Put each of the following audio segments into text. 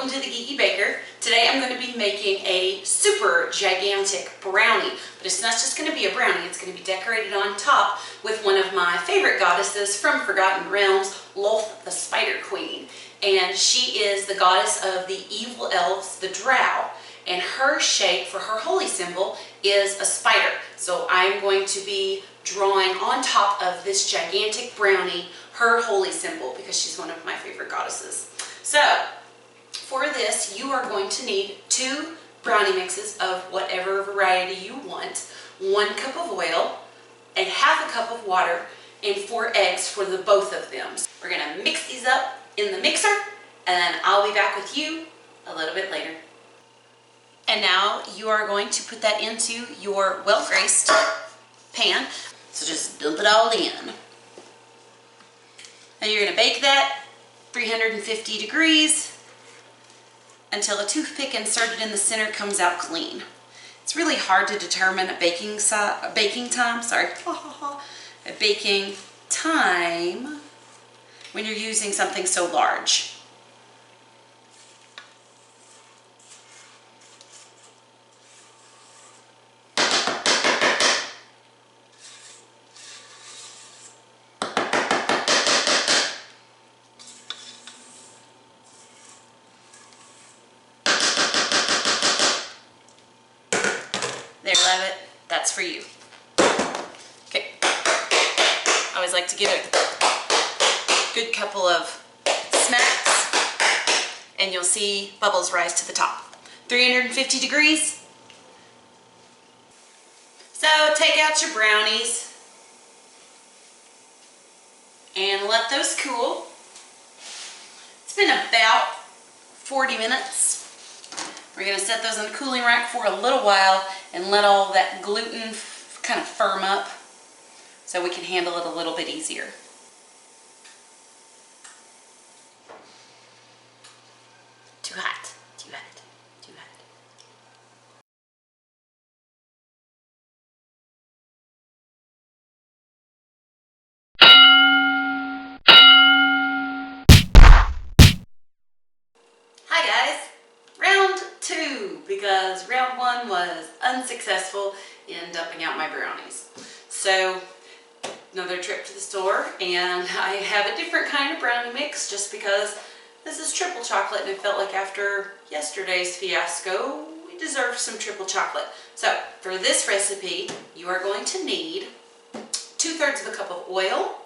welcome to the Geeky Baker. Today I'm going to be making a super gigantic brownie, but it's not just going to be a brownie, it's going to be decorated on top with one of my favorite goddesses from Forgotten Realms, Lloth the Spider Queen. And she is the goddess of the evil elves, the Drow, and her shape for her holy symbol is a spider. So I'm going to be drawing on top of this gigantic brownie her holy symbol because she's one of my favorite goddesses. So for this, you are going to need 2 brownie mixes of whatever variety you want, 1 cup of oil, a half a cup of water, and 4 eggs for the both of them. We're gonna mix these up in the mixer, and then I'll be back with you a little bit later. And now you are going to put that into your well-greased pan. So just dump it all in. Now you're gonna bake that 350 degrees until a toothpick inserted in the center comes out clean. It's really hard to determine a baking time when you're using something so large. There you have it. That's for you. Okay. I always like to give it a good couple of smacks and you'll see bubbles rise to the top. 350 degrees. So take out your brownies and let those cool. It's been about 40 minutes. We're going to set those in the cooling rack for a little while and let all that gluten kind of firm up so we can handle it a little bit easier. Too hot, too hot, too hot. Hi guys! Round 2, because round 1 was unsuccessful in dumping out my brownies. So another trip to the store, and I have a different kind of brownie mix just because this is triple chocolate and it felt like after yesterday's fiasco we deserved some triple chocolate. So for this recipe you are going to need 2/3 of a cup of oil,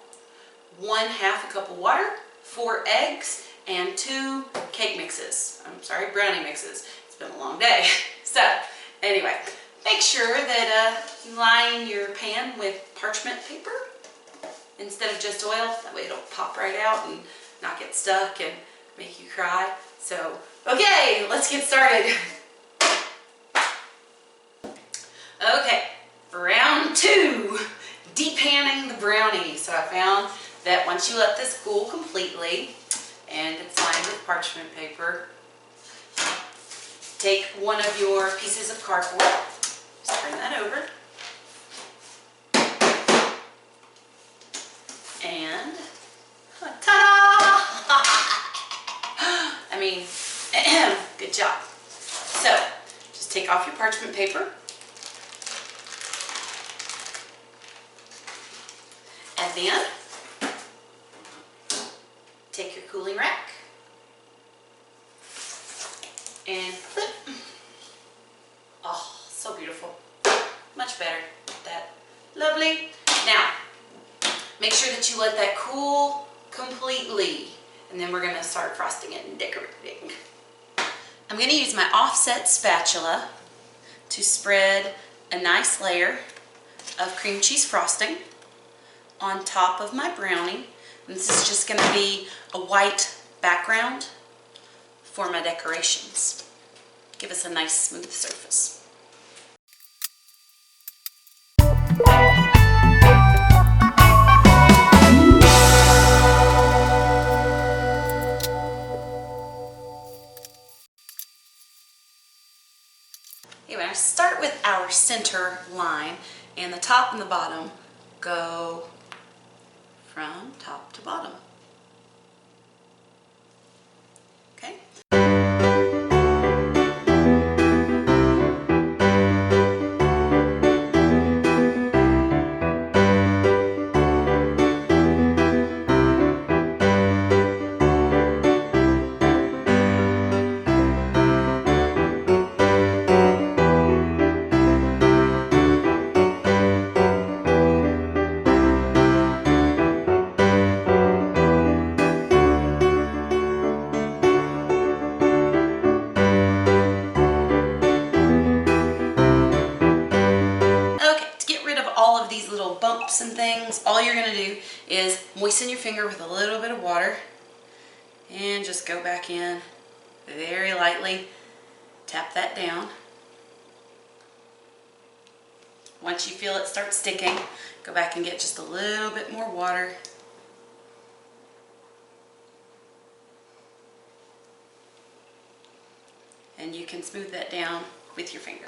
1/2 a cup of water, 4 eggs, and 2 cake mixes. I'm sorry, brownie mixes. It's been a long day. So anyway, make sure that you line your pan with parchment paper instead of just oil. That way it'll pop right out and not get stuck and make you cry. So, okay, let's get started. Okay, round 2, depanning the brownie. So I found that once you let this cool completely, and it's lined with parchment paper, take one of your pieces of cardboard, just turn that over, and ta-da! I mean, good job. So, just take off your parchment paper, and then take your cooling rack and flip. Oh, so beautiful. Much better. That lovely. Now, make sure that you let that cool completely, and then we're going to start frosting it and decorating. I'm going to use my offset spatula to spread a nice layer of cream cheese frosting on top of my brownie. And this is just going to be a white background for my decorations. Give us a nice smooth surface. Anyway, I start with our center line, and the top and the bottom go from top to bottom. Okay? is moisten your finger with a little bit of water and just go back in very lightly. Tap that down. Once you feel it start sticking, go back and get just a little bit more water. And you can smooth that down with your finger.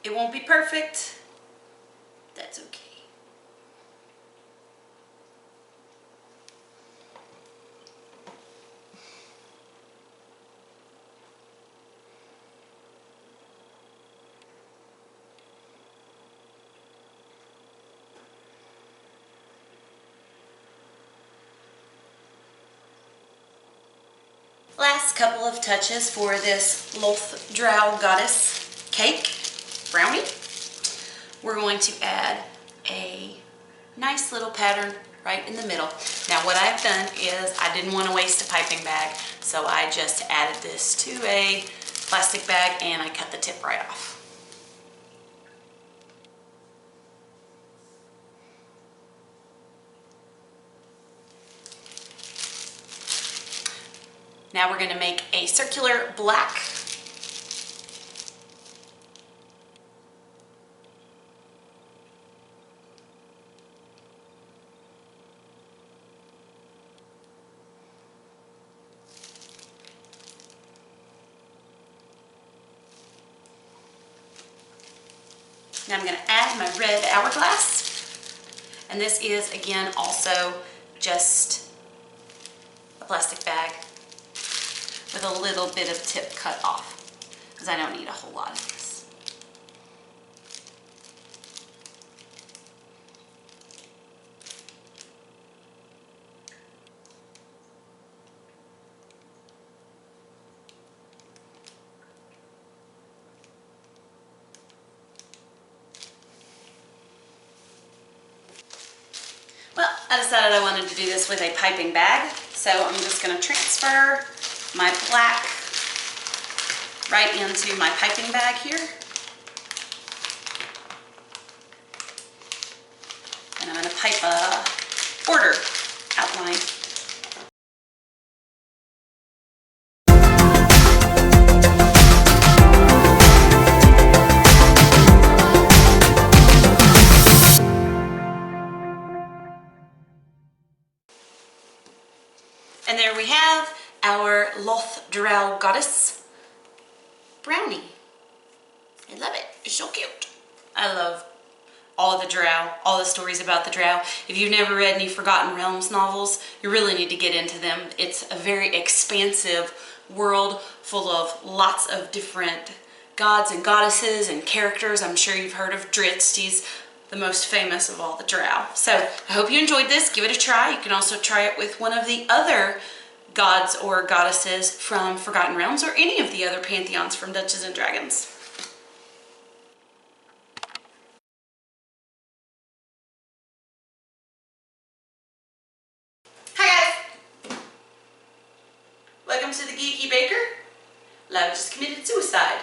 It won't be perfect. That's okay. Last couple of touches for this Lloth Drow goddess cake brownie. We're going to add a nice little pattern right in the middle. Now what I've done is I didn't want to waste a piping bag, so I just added this to a plastic bag and I cut the tip right off. Now we're going to make a circular black. Now I'm going to add my red hourglass. And this is, again, also just a plastic bag with a little bit of tip cut off, because I don't need a whole lot of this. Well, I decided I wanted to do this with a piping bag, so I'm just going to transfer my black right into my piping bag here. And I'm going to pipe a border outline. And there we have our Lloth Drow goddess brownie. I love it. It's so cute. I love all the Drow, all the stories about the Drow. If you've never read any Forgotten Realms novels, you really need to get into them. It's a very expansive world full of lots of different gods and goddesses and characters. I'm sure you've heard of Drizzt. He's the most famous of all the Drow. So I hope you enjoyed this. Give it a try. You can also try it with one of the other gods or goddesses from Forgotten Realms, or any of the other pantheons from Dungeons and Dragons. Hi guys! Welcome to the Geeky Baker. Love just committed suicide.